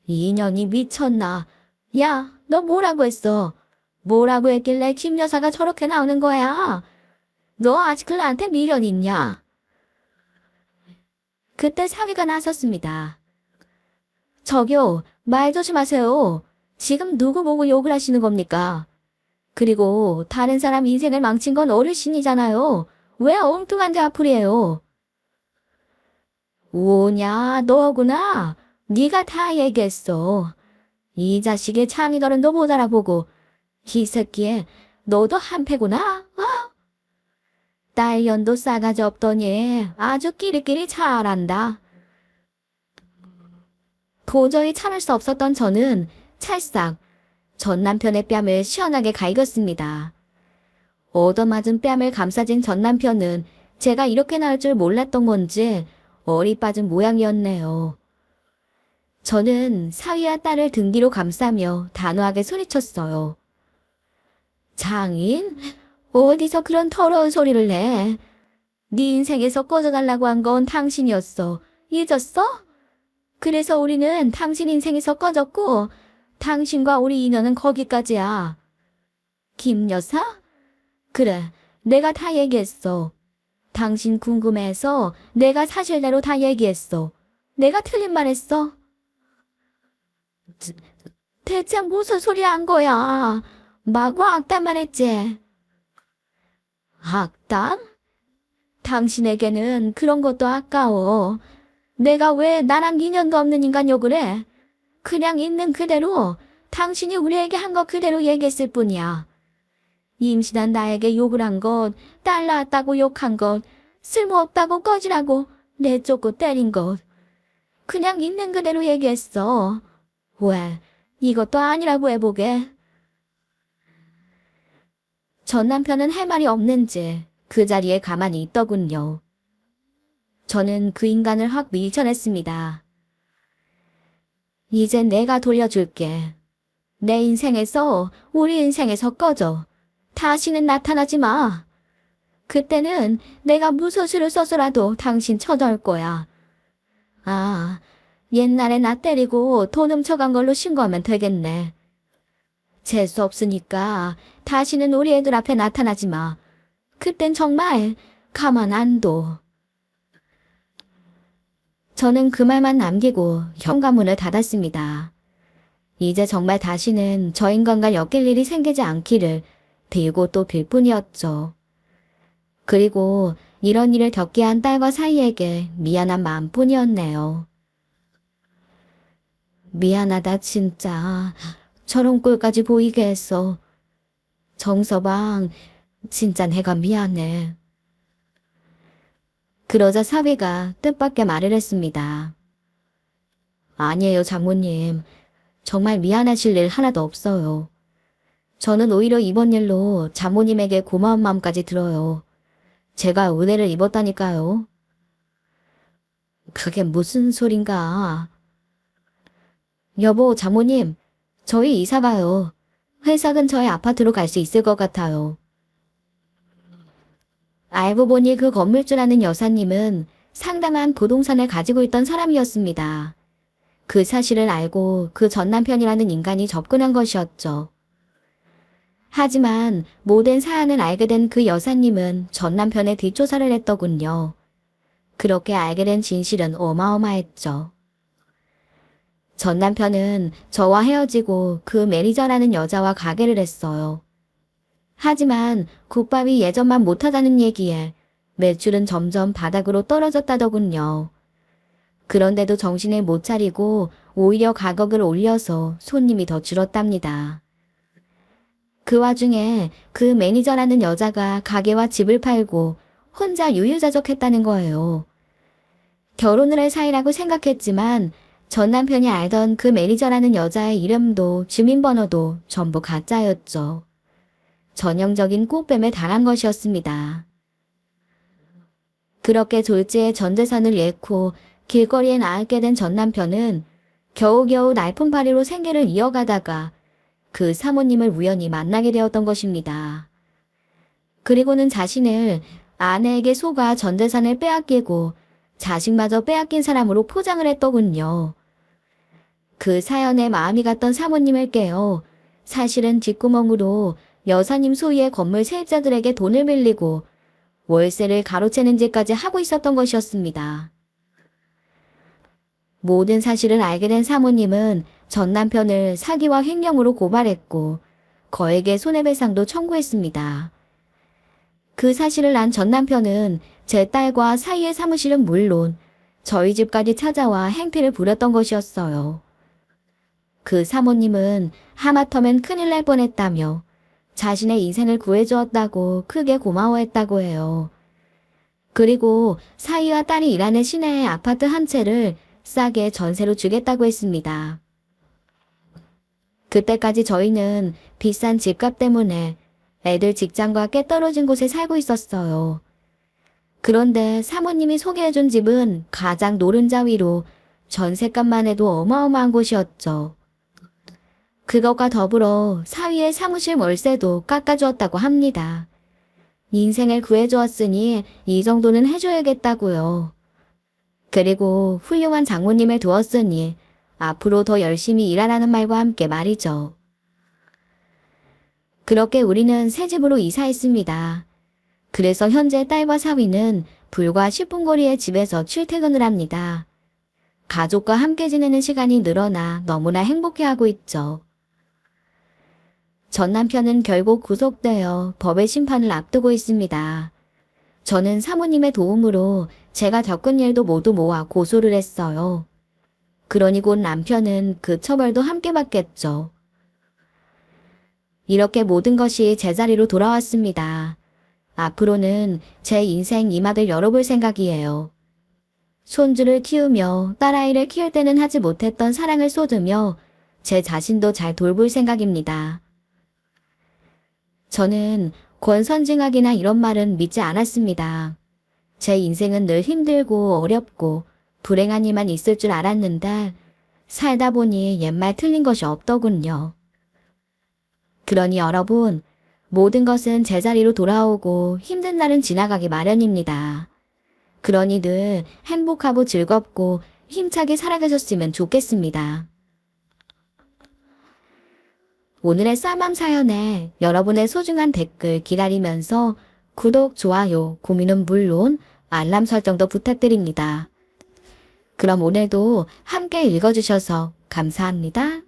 이 인연이 미쳤나? 야, 너 뭐라고 했어? 뭐라고 했길래 김 여사가 저렇게 나오는 거야? 너 아직 나한테 미련 있냐? 그때 사위가 나섰습니다. 저기요, 말 조심하세요. 지금 누구 보고 욕을 하시는 겁니까? 그리고 다른 사람 인생을 망친 건 어르신이잖아요. 왜 엉뚱한 자풀이에요? 오냐, 너구나. 네가 다 얘기했어. 이 자식의 창이더른도 못 알아보고. 이 새끼에 너도 한패구나. 딸년도 싸가지 없더니 아주 끼리끼리 잘한다. 도저히 참을 수 없었던 저는 찰싹 전 남편의 뺨을 시원하게 갈겼습니다. 얻어맞은 뺨을 감싸진 전 남편은 제가 이렇게 나을 줄 몰랐던 건지 얼이 빠진 모양이었네요. 저는 사위와 딸을 등 뒤로 감싸며 단호하게 소리쳤어요. 장인? 어디서 그런 더러운 소리를 내? 네 인생에서 꺼져달라고 한 건 당신이었어. 잊었어? 그래서 우리는 당신 인생에서 꺼졌고 당신과 우리 인연은 거기까지야. 김 여사? 그래, 내가 다 얘기했어. 당신 궁금해서 내가 사실대로 다 얘기했어. 내가 틀린 말 했어? 대체 무슨 소리 한 거야? 마구 악담만 했지. 악담? 당신에게는 그런 것도 아까워. 내가 왜 나랑 인연도 없는 인간 욕을 해? 그냥 있는 그대로 당신이 우리에게 한 거 그대로 얘기했을 뿐이야. 임신한 나에게 욕을 한 것, 딸 낳았다고 욕한 것, 쓸모없다고 꺼지라고 내쫓고 때린 것. 그냥 있는 그대로 얘기했어. 왜, 이것도 아니라고 해보게. 전 남편은 할 말이 없는지 그 자리에 가만히 있더군요. 저는 그 인간을 확 밀쳐냈습니다. 이제 내가 돌려줄게. 내 인생에서, 우리 인생에서 꺼져. 다시는 나타나지 마. 그때는 내가 무슨 수를 써서라도 당신 쳐넣을 거야. 아, 옛날에 나 때리고 돈 훔쳐간 걸로 신고하면 되겠네. 재수 없으니까 다시는 우리 애들 앞에 나타나지 마. 그땐 정말 가만 안 둬. 저는 그 말만 남기고 현관문을 닫았습니다. 이제 정말 다시는 저 인간과 엮일 일이 생기지 않기를 빌고 또 빌 뿐이었죠. 그리고 이런 일을 겪게 한 딸과 사이에게 미안한 마음뿐이었네요. 미안하다 진짜. 저런 꼴까지 보이게 했어. 정서방, 진짜 내가 미안해. 그러자 사위가 뜻밖의 말을 했습니다. 아니에요, 장모님. 정말 미안하실 일 하나도 없어요. 저는 오히려 이번 일로 장모님에게 고마운 마음까지 들어요. 제가 은혜를 입었다니까요. 그게 무슨 소린가? 여보, 장모님, 저희 이사 가요. 회사 근처에 아파트로 갈 수 있을 것 같아요. 알고 보니 그 건물주 라는 여사님은 상당한 부동산을 가지고 있던 사람이었습니다. 그 사실을 알고 그 전 남편이라는 인간이 접근한 것이었죠. 하지만 모든 사안을 알게 된 그 여사님은 전 남편의 뒷조사를 했더군요. 그렇게 알게 된 진실은 어마어마했죠. 전 남편은 저와 헤어지고 그 매니저라는 여자와 가게를 했어요. 하지만 국밥이 예전만 못하다는 얘기에 매출은 점점 바닥으로 떨어졌다더군요. 그런데도 정신을 못 차리고 오히려 가격을 올려서 손님이 더 줄었답니다. 그 와중에 그 매니저라는 여자가 가게와 집을 팔고 혼자 유유자적했다는 거예요. 결혼을 할 사이라고 생각했지만 전 남편이 알던 그 매니저라는 여자의 이름도 주민번호도 전부 가짜였죠. 전형적인 꽃뱀에 당한 것이었습니다. 그렇게 졸지에 전 재산을 잃고 길거리에 나앉게 된 전 남편은 겨우겨우 날품팔이로 생계를 이어가다가 그 사모님을 우연히 만나게 되었던 것입니다. 그리고는 자신을 아내에게 속아 전 재산을 빼앗기고 자식마저 빼앗긴 사람으로 포장을 했더군요. 그 사연에 마음이 갔던 사모님을 깨어 사실은 뒷구멍으로 여사님 소유의 건물 세입자들에게 돈을 빌리고 월세를 가로채는 짓까지 하고 있었던 것이었습니다. 모든 사실을 알게 된 사모님은 전 남편을 사기와 횡령으로 고발했고 거액의 손해배상도 청구했습니다. 그 사실을 안 전 남편은 제 딸과 사이의 사무실은 물론 저희 집까지 찾아와 행패를 부렸던 것이었어요. 그 사모님은 하마터면 큰일 날 뻔했다며 자신의 인생을 구해주었다고 크게 고마워했다고 해요. 그리고 사위와 딸이 일하는 시내의 아파트 한 채를 싸게 전세로 주겠다고 했습니다. 그때까지 저희는 비싼 집값 때문에 애들 직장과 꽤 떨어진 곳에 살고 있었어요. 그런데 사모님이 소개해준 집은 가장 노른자 위로 전셋값만 해도 어마어마한 곳이었죠. 그것과 더불어 사위의 사무실 월세도 깎아주었다고 합니다. 인생을 구해주었으니 이 정도는 해줘야겠다고요. 그리고 훌륭한 장모님을 두었으니 앞으로 더 열심히 일하라는 말과 함께 말이죠. 그렇게 우리는 새 집으로 이사했습니다. 그래서 현재 딸과 사위는 불과 10분 거리의 집에서 출퇴근을 합니다. 가족과 함께 지내는 시간이 늘어나 너무나 행복해하고 있죠. 전 남편은 결국 구속되어 법의 심판을 앞두고 있습니다. 저는 사모님의 도움으로 제가 겪은 일도 모두 모아 고소를 했어요. 그러니 곧 남편은 그 처벌도 함께 받겠죠. 이렇게 모든 것이 제자리로 돌아왔습니다. 앞으로는 제 인생 이막을 열어볼 생각이에요. 손주를 키우며 딸아이를 키울 때는 하지 못했던 사랑을 쏟으며 제 자신도 잘 돌볼 생각입니다. 저는 권선징악이나 이런 말은 믿지 않았습니다. 제 인생은 늘 힘들고 어렵고 불행한 일만 있을 줄 알았는데 살다 보니 옛말 틀린 것이 없더군요. 그러니 여러분, 모든 것은 제자리로 돌아오고 힘든 날은 지나가기 마련입니다. 그러니 늘 행복하고 즐겁고 힘차게 살아가셨으면 좋겠습니다. 오늘의 쌀맘 사연에 여러분의 소중한 댓글 기다리면서 구독, 좋아요, 고민은 물론 알람 설정도 부탁드립니다. 그럼 오늘도 함께 읽어주셔서 감사합니다.